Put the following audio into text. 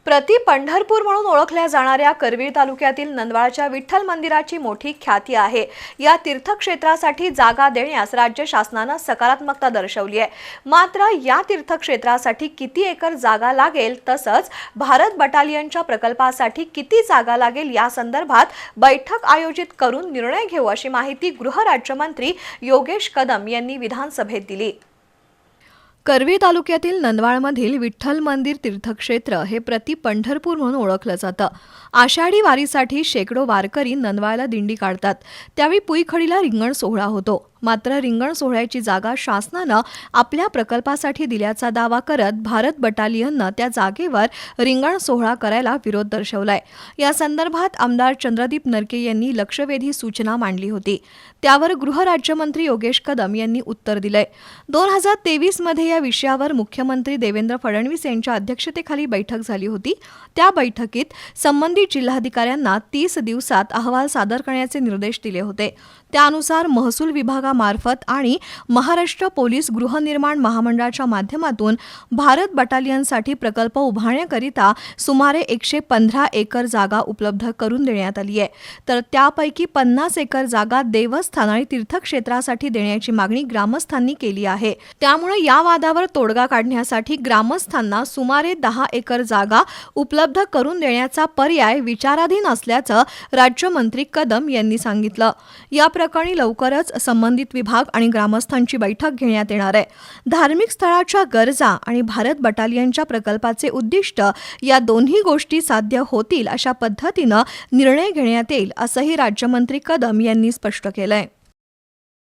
प्रति पंढरपूर म्हणून ओळखल्या जाणाऱ्या करवीर तालुक्यातील नंदवाळच्या विठ्ठल मंदिराची मोठी ख्याती आहे। या तीर्थक्षेत्रासाठी जागा देण्यास राज्य शासनाने सकारात्मकता दर्शवली आहे। मात्र या तीर्थक्षेत्रासाठी किती एकर जागा लागेल तसंच भारत बटालियनच्या प्रकल्पासाठी किती जागा लागेल या संदर्भात बैठक आयोजित करून निर्णय घेऊ अशी माहिती गृहराज्यमंत्री योगेश कदम यांनी विधानसभेत दिली। करवीर तालुक्यातील नंदवाळमधील विठ्ठल मंदिर तीर्थक्षेत्र हे प्रति पंढरपूर म्हणून ओळखलं जातं। आषाढी वारीसाठी शेकडो वारकरी नंदवाळला दिंडी काढतात। त्यावेळी पुईखडीला रिंगण सोहळा होतो। मात्र रिंगण सोहळ्याची जागा शासनानं आपल्या प्रकल्पासाठी दिल्याचा दावा करत भारत बटालियननं त्या जागेवर रिंगण सोहळा करायला विरोध दर्शवलाय। या संदर्भात आमदार चंद्रदीप नरके यांनी लक्षवेधी सूचना मांडली होती। त्यावर गृहराज्यमंत्री योगेश कदम यांनी उत्तर दिलंय। 2023 मध्ये या विषयावर मुख्यमंत्री देवेंद्र फडणवीस यांच्या अध्यक्षतेखाली बैठक झाली होती। त्या बैठकीत संबंधित जिल्हाधिकाऱ्यांना 30 दिवसात अहवाल सादर करण्याचे निर्देश दिले होते। त्यानुसार महसूल विभागामार्फत आणि महाराष्ट्र पोलीस गृहनिर्माण महामंडळाच्या माध्यमातून भारत बटालियनसाठी प्रकल्प उभारण्याकरिता सुमारे 115 एकर जागा उपलब्ध करून देण्यात आली आहे। तर त्यापैकी 50 एकर जागा देवस्थान आणि तीर्थक्षेत्रासाठी देण्याची मागणी ग्रामस्थांनी केली आहे। त्यामुळे या वादावर तोडगा काढण्यासाठी ग्रामस्थांना सुमारे 10 एकर जागा उपलब्ध करून देण्याचा पर्याय विचाराधीन असल्याचं राज्यमंत्री कदम यांनी सांगितलं। या प्रकरणी लवकरच संबंधित विभाग आणि ग्रामस्थांची बैठक घेण्यात येणार आहे। धार्मिक स्थळाच्या गरजा आणि भारत बटालियनच्या प्रकल्पाचे उद्दिष्ट या दोन्ही गोष्टी साध्य होतील अशा पद्धतीनं निर्णय घेण्यात येईल असंही राज्यमंत्री कदम यांनी स्पष्ट केलंय।